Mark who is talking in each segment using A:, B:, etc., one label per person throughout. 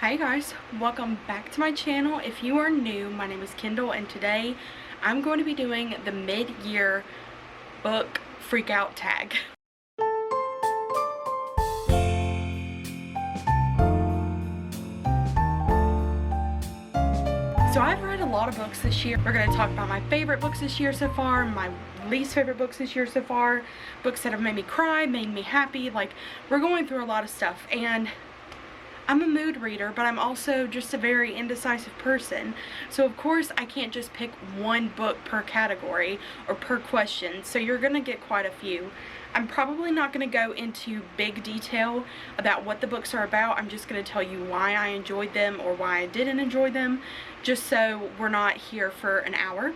A: Hi guys, welcome back to my channel. If you are new, my name is Kendall and today I'm going to be doing the mid-year book freakout tag. So I've read a lot of books this year. We're going to talk about my favorite books this year so far, my least favorite books this year so far, books that have made me cry, made me happy. Like, we're going through a lot of stuff, and I'm a mood reader, but I'm also just a very indecisive person. So of course I can't just pick one book per category or per question, so you're gonna get quite a few. I'm probably not gonna go into big detail about what the books are about. I'm just gonna tell you why I enjoyed them or why I didn't enjoy them, just so we're not here for an hour.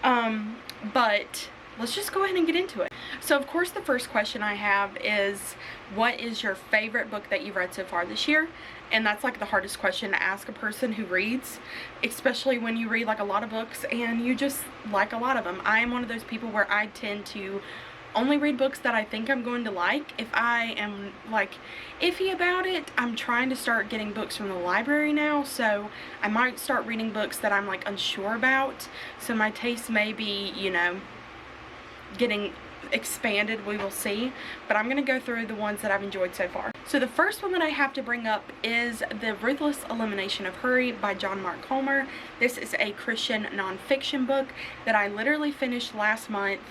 A: But let's just go ahead and get into it. So of course the first question I have is, what is your favorite book that you've read so far this year? And that's like the hardest question to ask a person who reads, especially when you read like a lot of books and you just like a lot of them. I am one of those people where I tend to only read books that I think I'm going to like. If I am like iffy about it, I'm trying to start getting books from the library now, so I might start reading books that I'm like unsure about, so my taste may be, you know, getting expanded, we will see, but I'm going to go through the ones that I've enjoyed so far. So the first one that I have to bring up is the Ruthless Elimination of Heir by John Mark Comer. This is a Christian nonfiction book that I literally finished last month.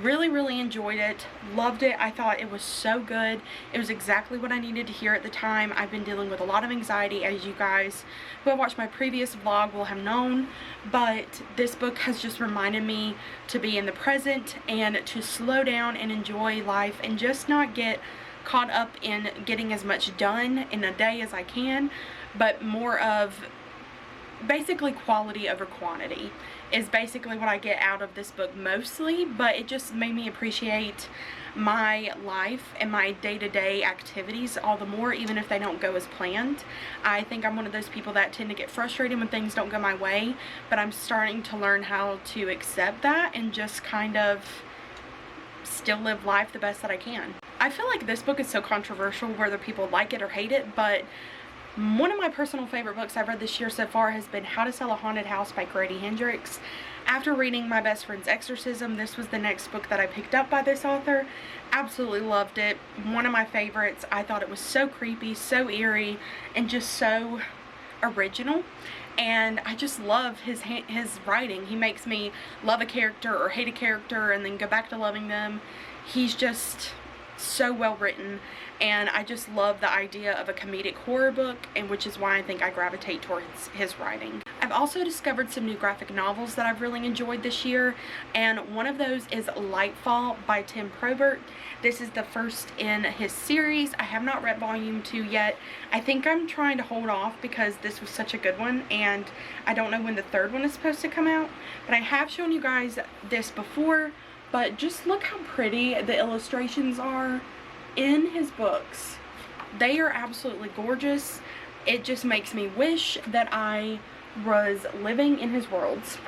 A: Really enjoyed it, loved it. I thought it was so good. It was exactly what I needed to hear at the time. I've been dealing with a lot of anxiety, as you guys who have watched my previous vlog will have known, but this book has just reminded me to be in the present and to slow down and enjoy life and just not get caught up in getting as much done in a day as I can, but more of basically quality over quantity is basically what I get out of this book mostly. But it just made me appreciate my life and my day-to-day activities all the more, even if they don't go as planned. I think I'm one of those people that tend to get frustrated when things don't go my way, but I'm starting to learn how to accept that and just kind of still live life the best that I can. I feel like this book is so controversial whether people like it or hate it, but one of my personal favorite books I've read this year so far has been How to Sell a Haunted House by Grady Hendrix. After reading My Best Friend's Exorcism, this was the next book that I picked up by this author. Absolutely loved it. One of my favorites. I thought it was so creepy, so eerie, and just so original. And I just love his writing. He makes me love a character or hate a character and then go back to loving them. He's just so well written, and I just love the idea of a comedic horror book, and which is why I think I gravitate towards his writing. I've also discovered some new graphic novels that I've really enjoyed this year, and one of those is Lightfall by Tim Probert. This is the first in his series. I have not read volume 2 yet. I think I'm trying to hold off because this was such a good one, and I don't know when the third one is supposed to come out, but I have shown you guys this before. But just look how pretty the illustrations are in his books. They are absolutely gorgeous. It just makes me wish that I was living in his worlds.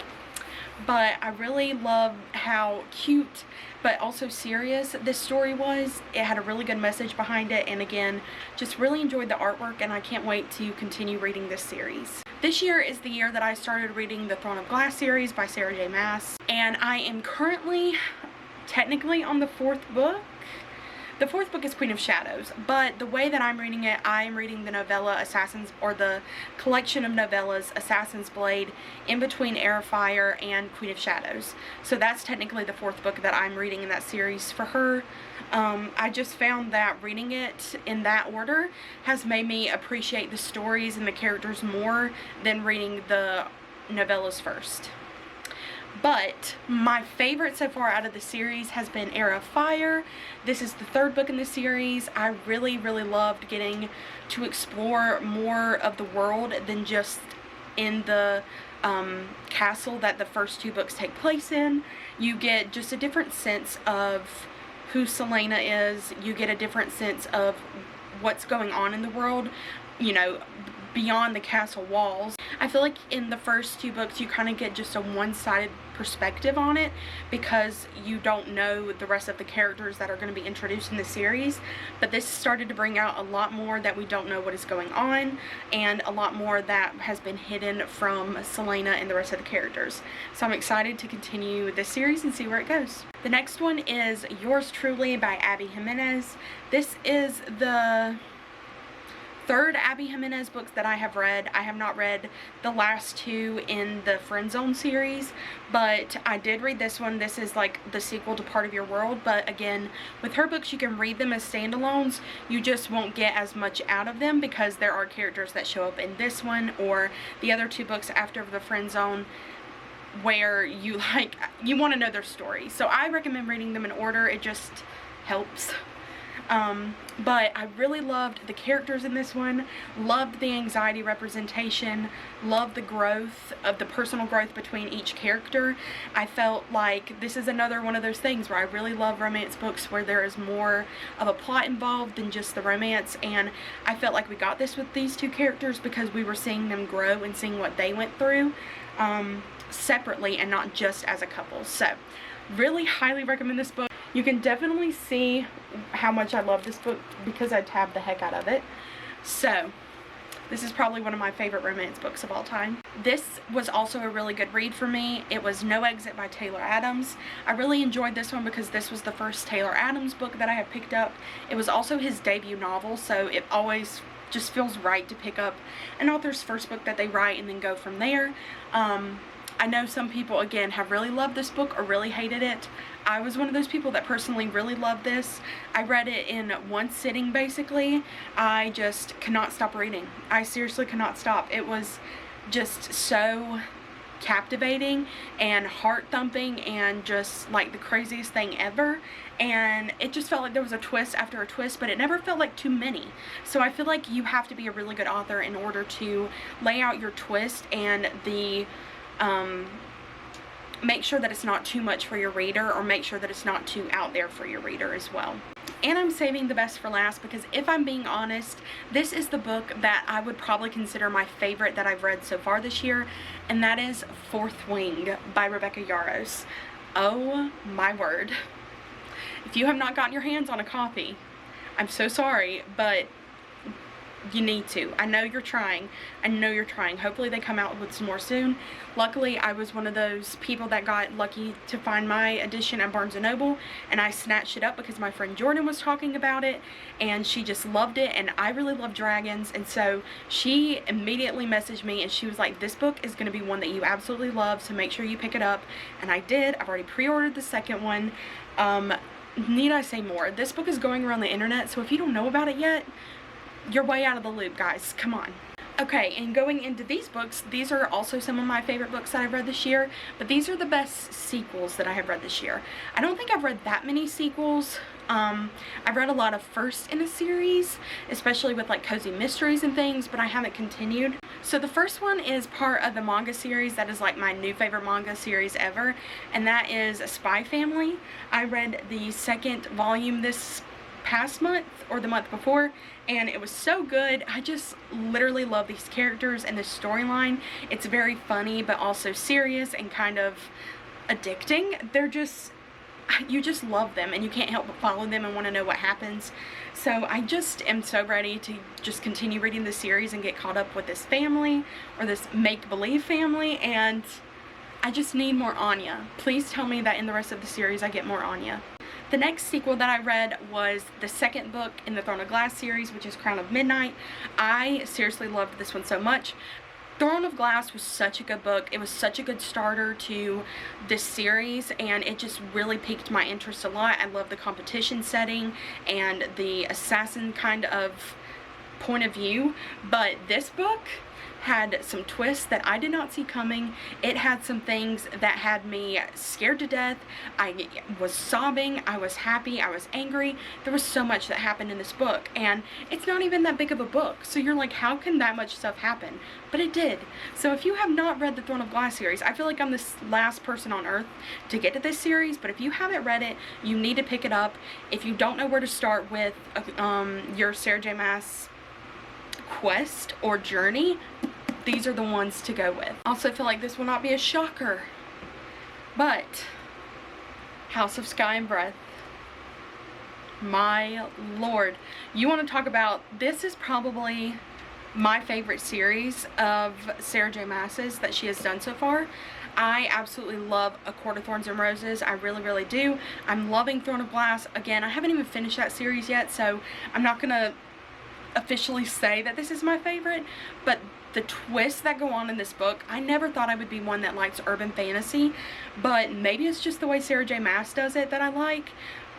A: But I really love how cute but also serious this story was. It had a really good message behind it, and again, just really enjoyed the artwork, and I can't wait to continue reading this series. This year is the year that I started reading the Throne of Glass series by Sarah J. Maas, and I am currently technically on the 4th book. The 4th book is Queen of Shadows, but the way that I'm reading it, I am reading the novella Assassin's, or the collection of novellas Assassin's Blade, in between Heir, and Queen of Shadows. So that's technically the 4th book that I'm reading in that series for her. I just found that reading it in that order has made me appreciate the stories and the characters more than reading the novellas first. But my favorite so far out of the series has been Heir. This is the 3rd book in the series. I really loved getting to explore more of the world than just in the castle that the first 2 books take place in. You get just a different sense of who Selena is. You get a different sense of what's going on in the world, you know, beyond the castle walls. I feel like in the first 2 books you kind of get just a one-sided perspective on it, because you don't know the rest of the characters that are going to be introduced in the series. But this started to bring out a lot more that we don't know what is going on, and a lot more that has been hidden from Selena and the rest of the characters. So I'm excited to continue this series and see where it goes. The next one is Yours Truly by Abby Jimenez. This is the third Abby Jimenez books that I have read. I have not read the last two in the Friend Zone series, but I did read this one. This is like the sequel to Part of Your World, but again, with her books you can read them as standalones. You just won't get as much out of them because there are characters that show up in this one or the other two books after the Friend Zone where you want to know their story. So I recommend reading them in order. It just helps. But I really loved the characters in this one, loved the anxiety representation, loved the growth of the personal growth between each character. I felt like this is another one of those things where I really love romance books where there is more of a plot involved than just the romance, and I felt like we got this with these two characters because we were seeing them grow and seeing what they went through separately and not just as a couple. So really highly recommend this book. You can definitely see how much I love this book because I tabbed the heck out of it. So this is probably one of my favorite romance books of all time. This was also a really good read for me. It was No Exit by Taylor Adams. I really enjoyed this one because this was the first Taylor Adams book that I have picked up. It was also his debut novel, so it always just feels right to pick up an author's first book that they write and then go from there. I know some people, again, have really loved this book or really hated it. I was one of those people that personally really loved this. I read it in one sitting, basically. I just cannot stop reading. I seriously cannot stop. It was just so captivating and heart-thumping and just like the craziest thing ever. And it just felt like there was a twist after a twist, but it never felt like too many. So I feel like you have to be a really good author in order to lay out your twist and the make sure that it's not too much for your reader, or make sure that it's not too out there for your reader as well. And I'm saving the best for last because if I'm being honest, this is the book that I would probably consider my favorite that I've read so far this year, and that is Fourth Wing by Rebecca Yarros. Oh my word. If you have not gotten your hands on a copy, I'm so sorry, but you need to. I know you're trying. I know you're trying. Hopefully they come out with some more soon. Luckily, I was one of those people that got lucky to find my edition at Barnes & Noble, and I snatched it up because my friend Jordan was talking about it, and she just loved it, and I really love dragons, and so she immediately messaged me, and she was like, this book is going to be one that you absolutely love, so make sure you pick it up. And I did. I've already pre-ordered the second one. Need I say more? This book is going around the internet, so if you don't know about it yet, you're way out of the loop, guys. Come on. Okay, and going into these books, these are also some of my favorite books that I've read this year, but these are the best sequels that I have read this year. I don't think I've read that many sequels. I've read a lot of first in a series, especially with like cozy mysteries and things, but I haven't continued. So the first one is part of the manga series that is like my new favorite manga series ever, and that is Spy Family. I read the second volume this past month or the month before, and it was so good. I just literally love these characters and this storyline. It's very funny but also serious and kind of addicting. They're just, you just love them and you can't help but follow them and want to know what happens. So I just am so ready to just continue reading the series and get caught up with this family, or this make-believe family, and I just need more Anya. Please tell me that in the rest of the series I get more Anya. The next sequel that I read was the second book in the Throne of Glass series, which is Crown of Midnight. I seriously loved this one so much. Throne of Glass was such a good book. It was such a good starter to this series, and it just really piqued my interest a lot. I love the competition setting and the assassin kind of point of view, but this book had some twists that I did not see coming. It had some things that had me scared to death. I was sobbing, I was happy, I was angry. There was so much that happened in this book, and it's not even that big of a book, so you're like, how can that much stuff happen? But it did. So if you have not read the Throne of Glass series, I feel like I'm the last person on earth to get to this series, but if you haven't read it, you need to pick it up. If you don't know where to start with your Sarah J. Maas quest or journey, these are the ones to go with. Also feel like this will not be a shocker, But House of Sky and Breath, my lord, you want to talk about, this is probably my favorite series of Sarah J. Maas's that she has done so far. I absolutely love A Court of Thorns and Roses. I really, really do. I'm loving Throne of Glass. Again, I haven't even finished that series yet, so I'm not going to officially say that this is my favorite, but the twists that go on in this book, I never thought I would be one that likes urban fantasy, but maybe it's just the way Sarah J. Maas does it that I like.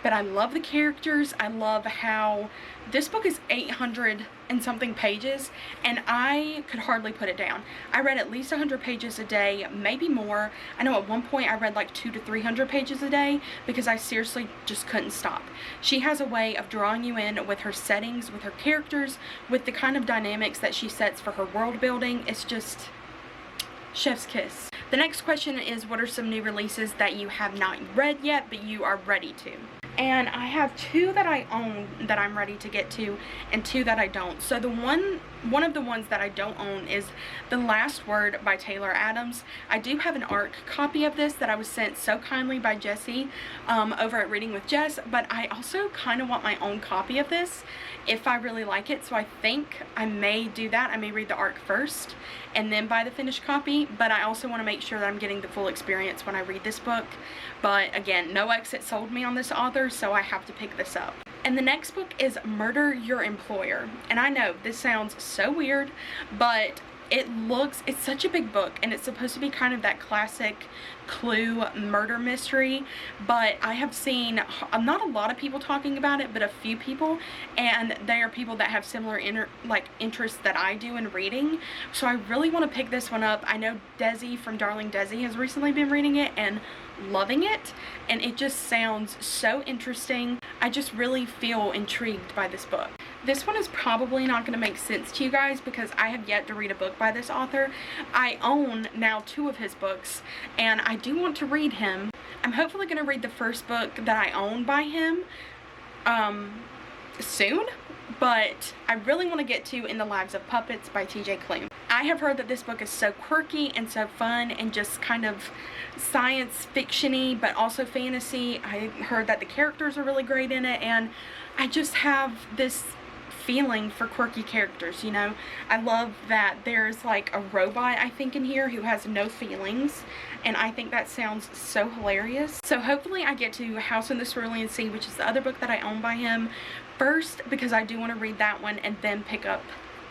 A: But I love the characters. I love how this book is 800 and something pages, and I could hardly put it down. I read at least 100 pages a day, maybe more. I know at one point I read like 200 to 300 pages a day because I seriously just couldn't stop. She has a way of drawing you in with her settings, with her characters, with the kind of dynamics that she sets for her world building. It's just chef's kiss. The next question is, what are some new releases that you have not read yet but you are ready to? And I have 2 that I own that I'm ready to get to, and 2 that I don't. So the one of the ones that I don't own is The Last Word by Taylor Adams. I do have an ARC copy of this that I was sent so kindly by Jessie over at Reading with Jess, but I also kind of want my own copy of this if I really like it. So I think I may do that. I may read the ARC first and then buy the finished copy, but I also want to make sure that I'm getting the full experience when I read this book. But again, no exit sold me on this author, so I have to pick this up. And the next book is Murder Your Employer. And I know this sounds so weird, but it's such a big book, and it's supposed to be kind of that classic Clue murder mystery, but I have seen not a lot of people talking about it, but a few people, and they are people that have similar interests that I do in reading, so I really want to pick this one up. I know Desi from Darling Desi has recently been reading it and loving it, and it just sounds so interesting. I just really feel intrigued by this book. This one is probably not going to make sense to you guys because I have yet to read a book by this author. I own now 2 of his books, and I do want to read him. I'm hopefully going to read the first book that I own by him soon, but I really want to get to In the Lives of Puppets by TJ Klune. I have heard that this book is so quirky and so fun and just kind of science fiction-y, but also fantasy. I heard that the characters are really great in it, and I just have this feeling for quirky characters, you know. I love that there's like a robot, I think, in here who has no feelings, and I think that sounds so hilarious. So hopefully I get to House in the Cerulean Sea, which is the other book that I own by him, first, because I do want to read that one and then pick up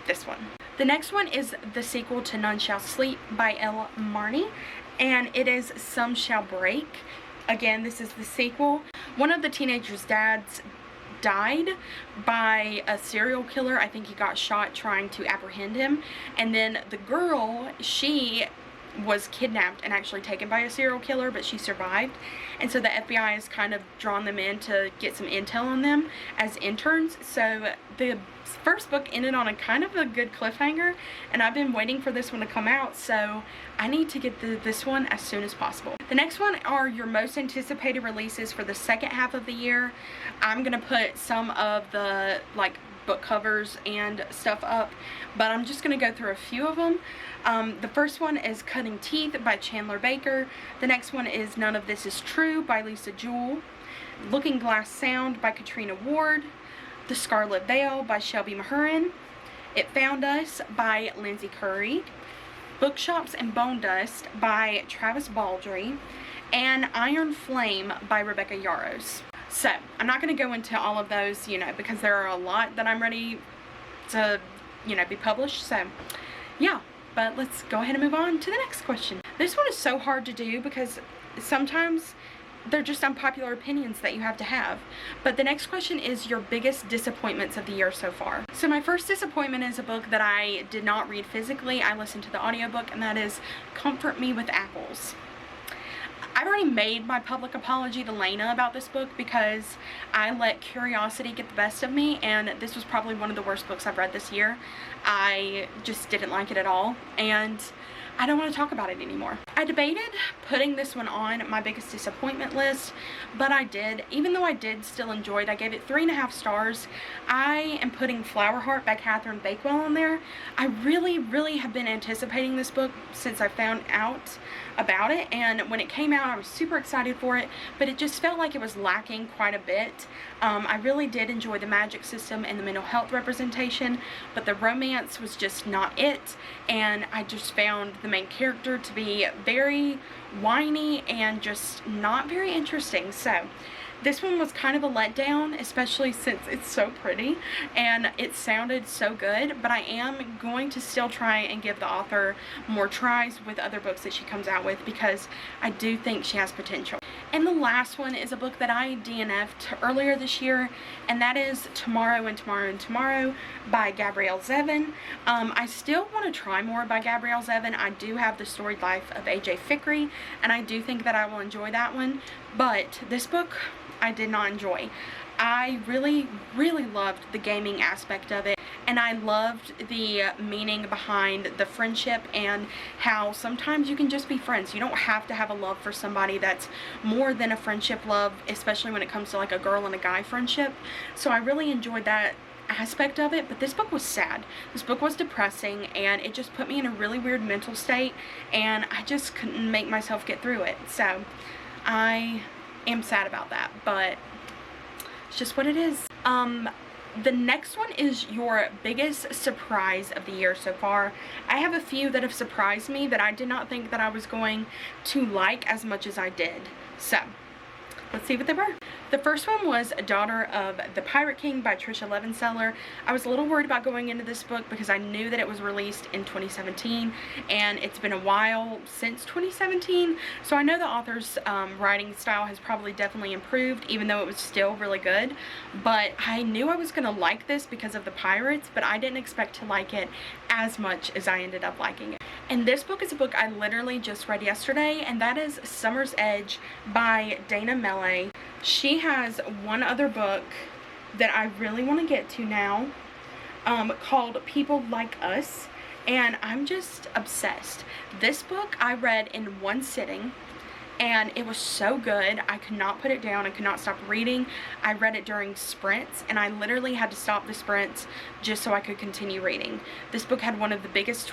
A: this one. The next one is the sequel to None Shall Sleep by Elle Marney, and it is Some Shall Break. Again, this is the sequel. One of the teenagers' dads died by a serial killer. I think he got shot trying to apprehend him, and then the girl, she was kidnapped and actually taken by a serial killer, but she survived, and so the FBI has kind of drawn them in to get some intel on them as interns. So the first book ended on a kind of a good cliffhanger, and I've been waiting for this one to come out, so I need to get this one as soon as possible. The next one are your most anticipated releases for the second half of the year. I'm gonna put some of the book covers and stuff up, but I'm just gonna go through a few of them. The first one is Cutting Teeth by Chandler Baker. The next one is None of This Is True by Lisa Jewell. Looking Glass Sound by Katrina Ward. The Scarlet Veil by Shelby Mahurin. It Found Us by Lindsay Curry. Bookshops and Bone Dust by Travis Baldry. And Iron Flame by Rebecca Yarros. So, I'm not going to go into all of those, because there are a lot that I'm ready to, be published. So, yeah. But let's go ahead and move on to the next question. This one is so hard to do because sometimes they're just unpopular opinions that you have to have. But the next question is your biggest disappointments of the year so far. So my first disappointment is a book that I did not read physically. I listened to the audiobook, and that is Comfort Me with Apples. I've already made my public apology to Lena about this book because I let curiosity get the best of me, and this was probably one of the worst books I've read this year. I just didn't like it at all, and I don't want to talk about it anymore. I debated putting this one on my biggest disappointment list, but I did. Even though I did still enjoy it, I gave it 3.5 stars. I am putting Flower Heart by Catherine Bakewell on there. I really have been anticipating this book since I found out about it, and when it came out I was super excited for it, but it just felt like it was lacking quite a bit. I really did enjoy the magic system and the mental health representation, but the romance was just not it, and I just found the main character to be very whiny and just not very interesting. So this one was kind of a letdown, especially since it's so pretty and it sounded so good, but I am going to still try and give the author more tries with other books that she comes out with, because I do think she has potential. And the last one is a book that I DNF'd earlier this year, and that is Tomorrow and Tomorrow and Tomorrow by Gabrielle Zevin. I still want to try more by Gabrielle Zevin. I do have The Storied Life of A.J. Fikry, and I do think that I will enjoy that one, but this book I did not enjoy. I really loved the gaming aspect of it, and I loved the meaning behind the friendship and how sometimes you can just be friends. You don't have to have a love for somebody that's more than a friendship love, especially when it comes to like a girl and a guy friendship. So I really enjoyed that aspect of it, but this book was sad. This book was depressing, and it just put me in a really weird mental state, and I just couldn't make myself get through it. So I am sad about that, but it's just what it is. The next one is your biggest surprise of the year so far. I have a few that have surprised me that I did not think that I was going to like as much as I did. So let's see what they were. The first one was Daughter of the Pirate King by Trisha Levenseller. I was a little worried about going into this book because I knew that it was released in 2017, and it's been a while since 2017, so I know the author's writing style has probably definitely improved, even though it was still really good. But I knew I was going to like this because of the pirates, but I didn't expect to like it as much as I ended up liking it. And this book is a book I literally just read yesterday, and that is Summer's Edge by Dana Mele. She has one other book that I really want to get to now, called People Like Us, and I'm just obsessed. This book I read in one sitting, and it was so good. I could not put it down. I could not stop reading. I read it during sprints, and I literally had to stop the sprints just so I could continue reading. This book had one of the biggest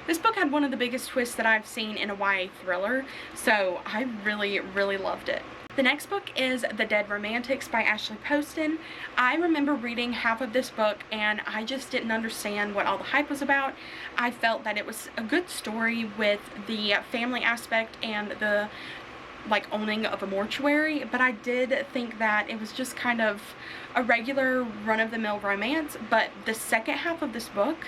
A: this book had one of the biggest twists that I've seen in a YA thriller, so I really loved it. The next book is The Dead Romantics by Ashley Poston. I remember reading half of this book and I just didn't understand what all the hype was about. I felt that it was a good story with the family aspect and the like owning of a mortuary, but I did think that it was just kind of a regular run-of-the-mill romance. But the second half of this book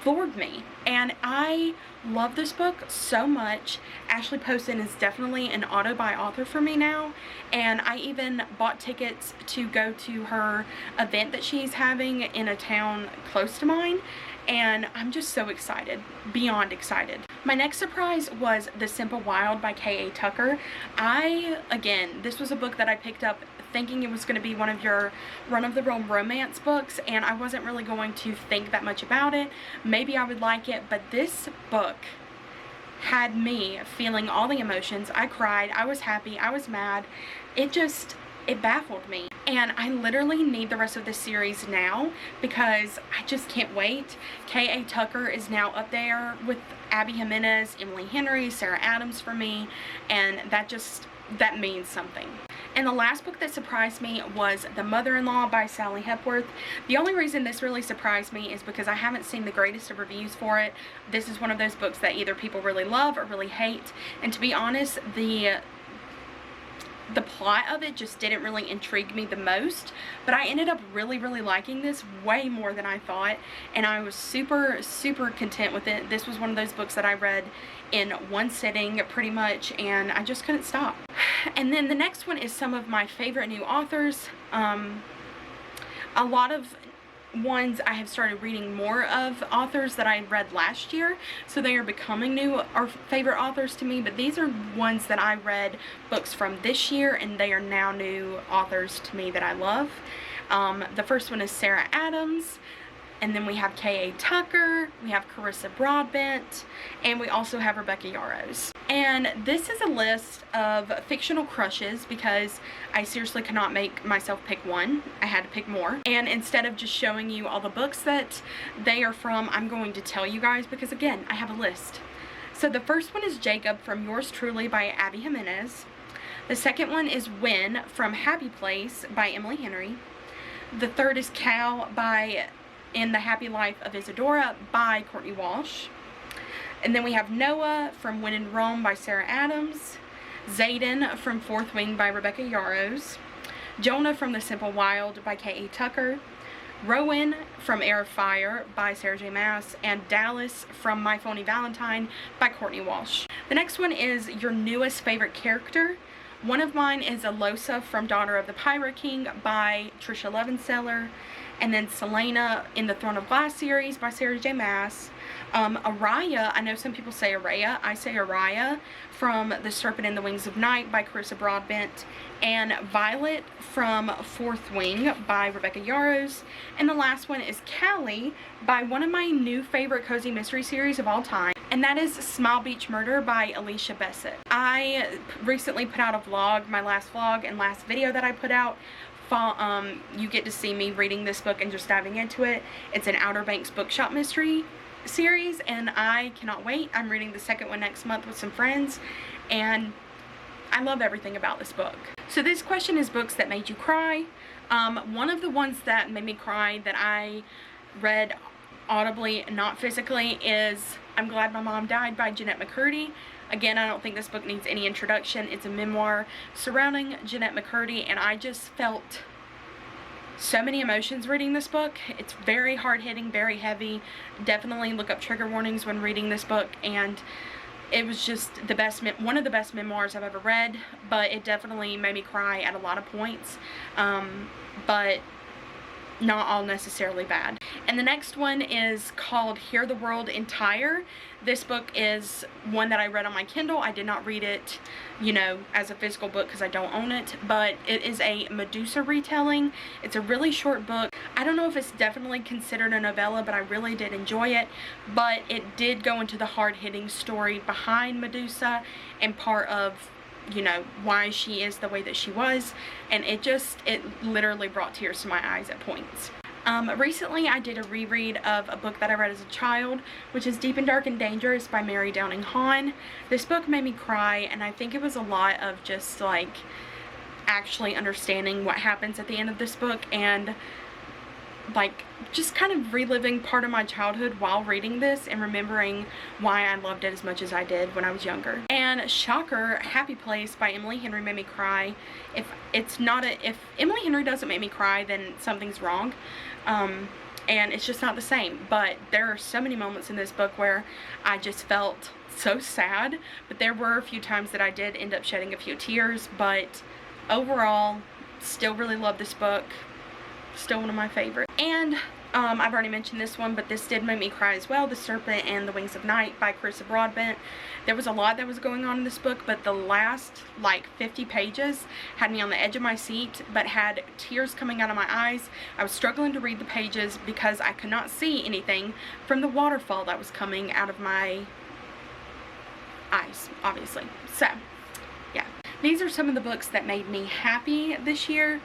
A: floored me, and I love this book so much. Ashley Poston is definitely an auto-buy author for me now, and I even bought tickets to go to her event that she's having in a town close to mine, and I'm just so excited, beyond excited. My next surprise was The Simple Wild by K.A. Tucker. Again, this was a book that I picked up thinking it was going to be one of your run-of-the-mill romance books, and I wasn't really going to think that much about it. Maybe I would like it, but this book had me feeling all the emotions. I cried, I was happy, I was mad. It baffled me, and I literally need the rest of this series now because I just can't wait. K.A. Tucker is now up there with Abby Jimenez, Emily Henry, Sarah Adams for me, and that means something. And the last book that surprised me was The Mother-in-Law by Sally Hepworth. The only reason this really surprised me is because I haven't seen the greatest of reviews for it. This is one of those books that either people really love or really hate, and to be honest, the plot of it just didn't really intrigue me the most, but I ended up really liking this way more than I thought, and I was super content with it. This was one of those books that I read in one sitting pretty much, and I just couldn't stop. And then the next one is some of my favorite new authors. A lot of ones I have started reading more of authors that I read last year, so they are becoming new or favorite authors to me, but these are ones that I read books from this year, and they are now new authors to me that I love. The first one is Sarah Adams. And then we have K.A. Tucker, we have Carissa Broadbent, and we also have Rebecca Yarros. And this is a list of fictional crushes because I seriously could not make myself pick one. I had to pick more. And instead of just showing you all the books that they are from, I'm going to tell you guys because, again, I have a list. So the first one is Jacob from Yours Truly by Abby Jimenez. The second one is Win from Happy Place by Emily Henry. The third is Cal by In the Happy Life of Isadora by Courtney Walsh. And then we have Noah from When in Rome by Sarah Adams. Zayden from Fourth Wing by Rebecca Yarros. Jonah from The Simple Wild by K.A. Tucker. Rowan from Heir of Fire by Sarah J. Maas. And Dallas from My Phony Valentine by Courtney Walsh. The next one is your newest favorite character. One of mine is Alosa from Daughter of the Pirate King by Trisha Levenseller. And then Selena in the Throne of Glass series by Sarah J. Maas. Araya, I know some people say Araya, I say Araya, from The Serpent and the Wings of Night by Carissa Broadbent. And Violet from Fourth Wing by Rebecca Yarros. And the last one is Callie by one of my new favorite cozy mystery series of all time. And that is Smile Beach Murder by Alicia Bessett. I recently put out a vlog, my last vlog and last video that I put out. You get to see me reading this book and just diving into it. It's an Outer Banks bookshop mystery series and I cannot wait. I'm reading the second one next month with some friends and I love everything about this book. So this question is books that made you cry. One of the ones that made me cry that I read audibly, not physically, is I'm Glad My Mom Died by Jeanette McCurdy. Again, I don't think this book needs any introduction. It's a memoir surrounding Jeanette McCurdy, and I just felt so many emotions reading this book. It's very hard-hitting, very heavy. Definitely look up trigger warnings when reading this book, and it was just the best, one of the best memoirs I've ever read, but it definitely made me cry at a lot of points, but not all necessarily bad. And the next one is called Hear the World Entire. This book is one that I read on my Kindle. I did not read it, you know, as a physical book because I don't own it, but it is a Medusa retelling. It's a really short book. I don't know if it's definitely considered a novella, but I really did enjoy it. But it did go into the hard-hitting story behind Medusa and part of, you know, why she is the way that she was, and it literally brought tears to my eyes at points. Recently I did a reread of a book that I read as a child, which is Deep and Dark and Dangerous by Mary Downing Hahn. This book made me cry, and I think it was a lot of just like actually understanding what happens at the end of this book and like just kind of reliving part of my childhood while reading this and remembering why I loved it as much as I did when I was younger. And shocker, Happy Place by Emily Henry made me cry. If Emily Henry doesn't make me cry, then something's wrong. And it's just not the same. But there are so many moments in this book where I just felt so sad, but there were a few times that I did end up shedding a few tears, but overall still really love this book. Still one of my favorites. And I've already mentioned this one, but this did make me cry as well, The Serpent and the Wings of Night by Carissa Broadbent. There was a lot that was going on in this book, but the last like 50 pages had me on the edge of my seat, but had tears coming out of my eyes. I was struggling to read the pages because I could not see anything from the waterfall that was coming out of my eyes, obviously. So yeah, these are some of the books that made me happy this year.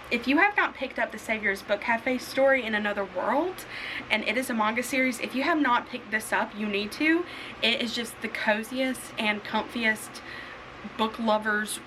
A: If you have not picked up the Savior's Book Cafe Story in Another World, and it is a manga series, if you have not picked this up, you need to. It is just the coziest and comfiest book lover's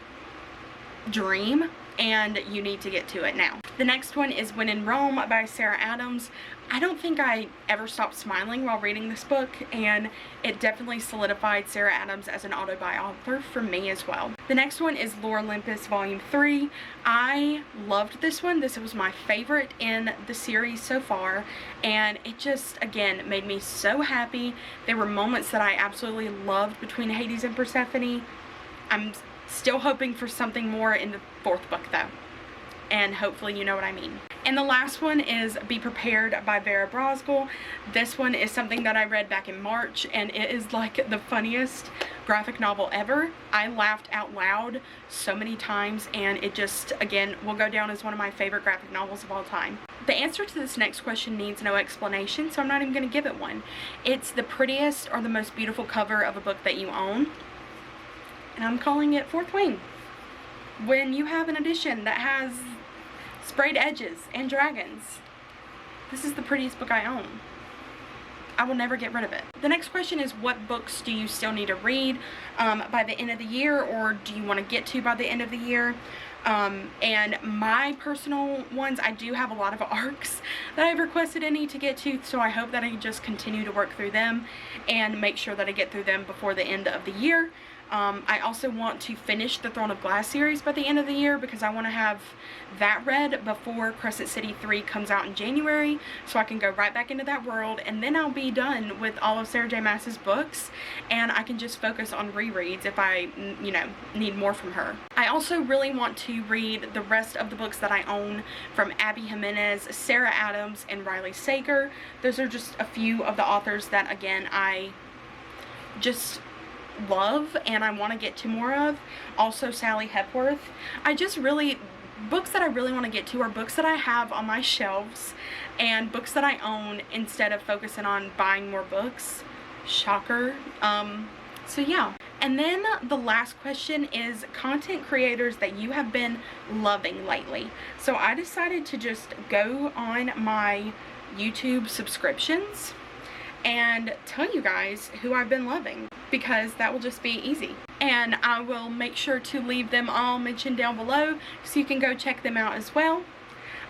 A: dream, and you need to get to it now. The next one is When in Rome by Sarah Adams. I don't think I ever stopped smiling while reading this book, and it definitely solidified Sarah Adams as an autobiographer for me as well. The next one is Lore Olympus Volume 3. I loved this one. This was my favorite in the series so far, and it just, again, made me so happy. There were moments that I absolutely loved between Hades and Persephone. I'm still hoping for something more in the fourth book, though, and hopefully you know what I mean. And the last one is Be Prepared by Vera Brosgol. This one is something that I read back in March, and it is like the funniest graphic novel ever. I laughed out loud so many times, and it just, again, will go down as one of my favorite graphic novels of all time. The answer to this next question needs no explanation, so I'm not even going to give it one. It's the prettiest or the most beautiful cover of a book that you own, and I'm calling it Fourth Wing. When you have an edition that has sprayed edges and dragons, this is the prettiest book I own. I will never get rid of it. The next question is, what books do you still need to read by the end of the year, or do you want to get to by the end of the year? And my personal ones, I do have a lot of arcs that I've requested I need to get to, so I hope that I can just continue to work through them and make sure that I get through them before the end of the year. I also want to finish the Throne of Glass series by the end of the year, because I want to have that read before Crescent City 3 comes out in January, so I can go right back into that world, and then I'll be done with all of Sarah J. Maas's books, and I can just focus on rereads if I, you know, need more from her. I also really want to read the rest of the books that I own from Abby Jimenez, Sarah Adams, and Riley Sager. Those are just a few of the authors that, again, I just love and I want to get to more of. Also Sally Hepworth. Books that I really want to get to are books that I have on my shelves and books that I own, instead of focusing on buying more books. Shocker. So yeah. And then the last question is content creators that you have been loving lately. So I decided to just go on my YouTube subscriptions and tell you guys who I've been loving, because that will just be easy. And I will make sure to leave them all mentioned down below so you can go check them out as well.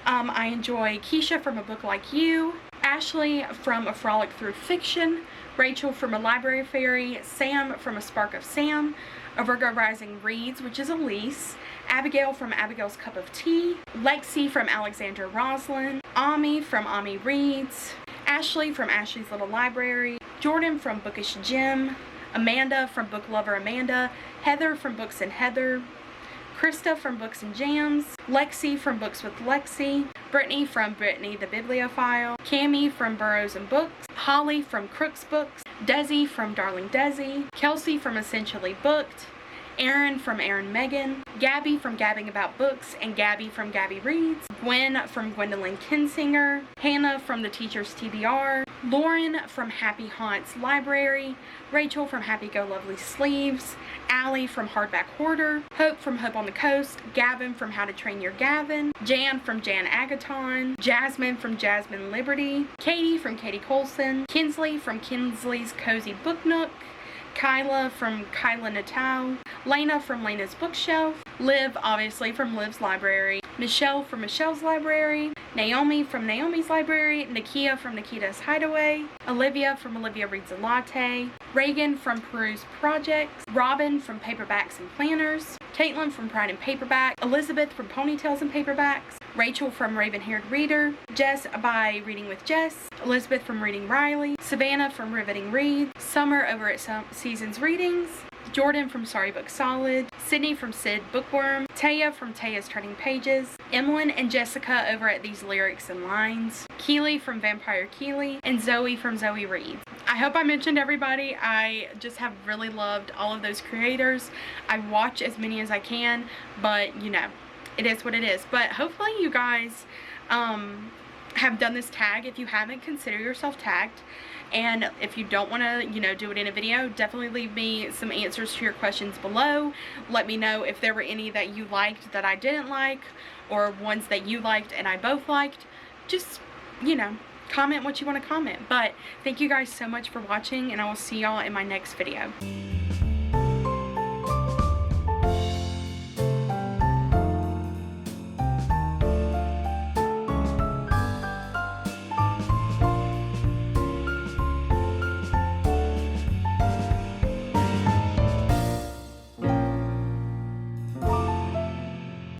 A: I enjoy Keisha from A Book Like You, Ashley from A Frolic Through Fiction, Rachel from A Library Fairy, Sam from A Spark of Sam, A Virgo Rising Reads, which is Elise, Abigail from Abigail's Cup of Tea, Lexi from Alexandra Roslin, Ami from Ami Reads, Ashley from Ashley's Little Library, Jordan from Bookish Jim, Amanda from Book Lover Amanda, Heather from Books and Heather, Krista from Books and Jams, Lexi from Books with Lexi, Brittany from Brittany the Bibliophile, Cami from Burrows and Books, Holly from Crooks Books, Desi from Darling Desi, Kelsey from Essentially Booked, Erin from Erin Megan, Gabby from Gabbing About Books and Gabby from Gabby Reads, Gwen from Gwendolyn Kinsinger, Hannah from The Teacher's TBR, Lauren from Happy Haunts Library, Rachel from Happy Go Lovely Sleeves, Allie from Hardback Hoarder, Hope from Hope on the Coast, Gavin from How to Train Your Gavin, Jan from Jan Agaton, Jasmine from Jasmine Liberty, Katie from Katie Colson, Kinsley from Kinsley's Cozy Book Nook, Kyla from Kyla Natal, Lena from Lena's Bookshelf, Liv obviously from Liv's Library, Michelle from Michelle's Library, Naomi from Naomi's Library, Nakia from Nikita's Hideaway, Olivia from Olivia Reads a Latte, Reagan from Peruse Projects, Robin from Paperbacks and Planners, Caitlin from Pride and Paperback, Elizabeth from Ponytails and Paperbacks, Rachel from Raven-Haired Reader, Jess by Reading with Jess, Elizabeth from Reading Riley, Savannah from Riveting Reads, Summer over at Seasons Readings, Jordan from Sorry Book Solid, Sydney from Sid Bookworm, Taya from Taya's Turning Pages, Emlyn and Jessica over at These Lyrics and Lines, Keely from Vampire Keely, and Zoe from Zoe Reads. I hope I mentioned everybody. I just have really loved all of those creators. I watch as many as I can, but you know, it is what it is. But hopefully you guys have done this tag. If you haven't, consider yourself tagged. And if you don't want to, you know, do it in a video, definitely leave me some answers to your questions below. Let me know if there were any that you liked that I didn't like, or ones that you liked and I both liked. Just, you know, comment what you want to comment. But thank you guys so much for watching, and I will see y'all in my next video.